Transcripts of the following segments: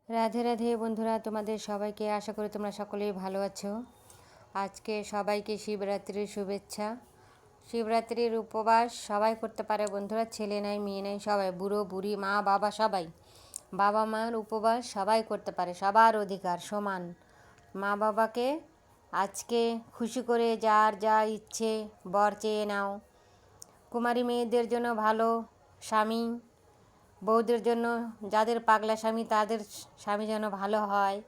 রাধে রাধে বন্ধুরা, তোমাদের সবাইকে আশা করি তোমরা সকলেই ভালো আছো। আজকে সবাইকে শিবরাত্রির শুভেচ্ছা। শিবরাত্রির উপবাস সবাই করতে পারে বন্ধুরা, ছেলে নাই মেয়ে নাই সবাই, বুড়ো বুড়ি মা বাবা সবাই। বাবা মার উপবাস সবাই করতে পারে, সবার অধিকার সমান। মা বাবাকে আজকে খুশি করে যার যা ইচ্ছে বর চেয়ে নাও। কুমারী মেয়েদের জন্য ভালো স্বামী, বউদের জন্য যাদের পাগলা স্বামী তাদের স্বামী যেন ভালো হয়,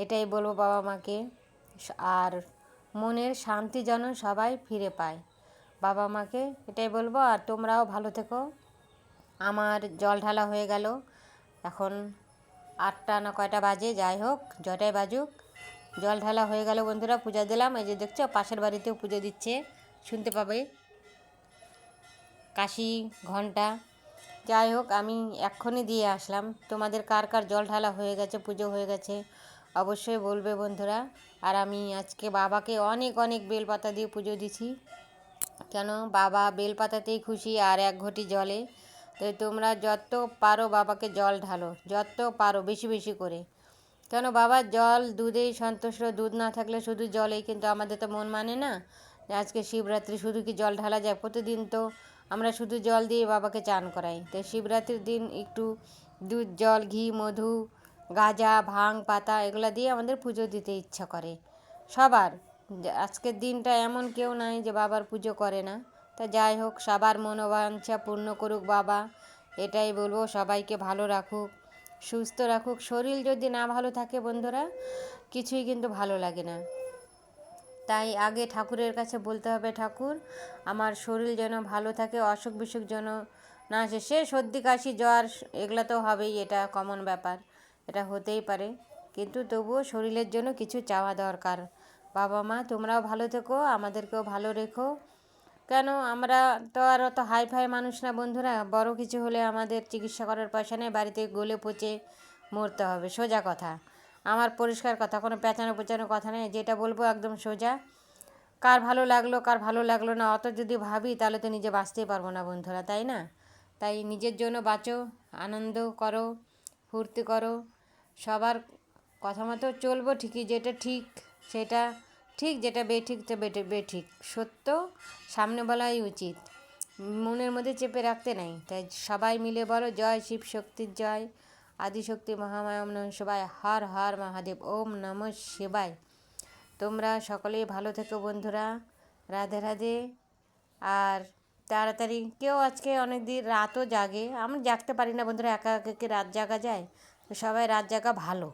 এটাই বলবো বাবা মাকে। আর মনের শান্তি যেন সবাই ফিরে পায়, বাবা মাকে এটাই বলবো। আর তোমরাও ভালো থেকো। আমার জল ঢালা হয়ে গেল, এখন 8টা না কয়টা বাজে, যাই হোক যটাই বাজুক, জল ঢালা হয়ে গেল বন্ধুরা। পূজা দিলাম, এই যে দেখছো পাশের বাড়িতেও পুজো দিচ্ছে, শুনতে পাবে কাশি ঘন্টা। যাই হোক আমি এক্ষুনি দিয়ে আসলাম। তোমাদের কার কার জল ঢালা হয়ে গেছে, পুজো হয়ে গেছে অবশ্যই বলবে বন্ধুরা। আর আমি আজকে বাবাকে অনেক অনেক বেলপাতা দিয়ে পুজো দিছি, কেন বাবা বেলপাতাতেই খুশি আর এক ঘটি জলে। তো তোমরা যত পারো বাবাকে জল ঢালো, যত পারো বেশি বেশি করে। কেন বাবার জল দুধেই সন্তুষ্ট, দুধ না থাকলে শুধু জলেই, কিন্তু আমাদের তো মন মানে না যে আজকে শিবরাত্রি শুধু কি জল ঢালা যায়। প্রতিদিন তো আমরা শুধু জল দিয়ে বাবাকে চান করাই, তো শিবরাত্রির দিন একটু দুধ জল ঘি মধু গাজা ভাং পাতা এগুলো দিয়ে আমাদের পুজো দিতে ইচ্ছা করে সবার। আজকের দিনটা এমন কেউ নাই যে বাবার পুজো করে না। তা যাই হোক সবার মনোবাঞ্ছা পূর্ণ করুক বাবা, এটাই বলবো। সবাইকে ভালো রাখুক, সুস্থ রাখুক। শরীর যদি না ভালো থাকে বন্ধুরা, কিছুই কিন্তু ভালো লাগে না। তাই আগে ঠাকুরের কাছে বলতে হবে, ঠাকুর আমার শরীর যেন ভালো থাকে, অসুখ বিসুখ যেন না আসে। সে সর্দি কাশি জ্বর এগুলো তো হবেই, এটা কমন ব্যাপার, এটা হতেই পারে, কিন্তু তবুও শরীরের জন্য কিছু চাওয়া দরকার। বাবা মা তোমরাও ভালো থেকো, আমাদেরকেও ভালো রেখো। কেন আমরা তো আর অত হাই ফাই মানুষ না বন্ধুরা, বড় কিছু হলে আমাদের চিকিৎসা করার পয়সা নেই, বাড়িতে গলে পচে মরতে হবে, সোজা কথা। আমার পরিষ্কার কথা, কোনো পেঁচানো পেঁচানো কথা নেই, যেটা বলবো একদম সোজা। কার ভালো লাগলো কার ভালো লাগলো না অত যদি ভাবি তাহলে তো নিজে বাঁচতেই পারবো না বন্ধুরা, তাই না? তাই নিজের জন্য বাঁচো, আনন্দ করো, ফুর্তি করো, সবার কথা মতো চলবো ঠিকই, যেটা ঠিক সেটা ঠিক, যেটা বেঠিক তো বেঠিক, সত্য সামনে বলাই উচিত, মনের মধ্যে চেপে রাখতে নাই। তাই সবাই মিলে বলো জয় শিব শক্তির জয়, আদিশক্তি মহামায়া ওম নমঃ শিবায়, হর হর মহাদেব, ওম নমঃ শিবায়। তোমরা সকলেই ভালো থেকো বন্ধুরা, রাধে রাধে। আর তাড়াতাড়ি কেউ আজকে অনেক দিন রাতও জাগে, আমি জাগতে পারি না বন্ধুরা, একা একা কি রাত জাগা যায়? তো সবাই রাত জাগা ভালো।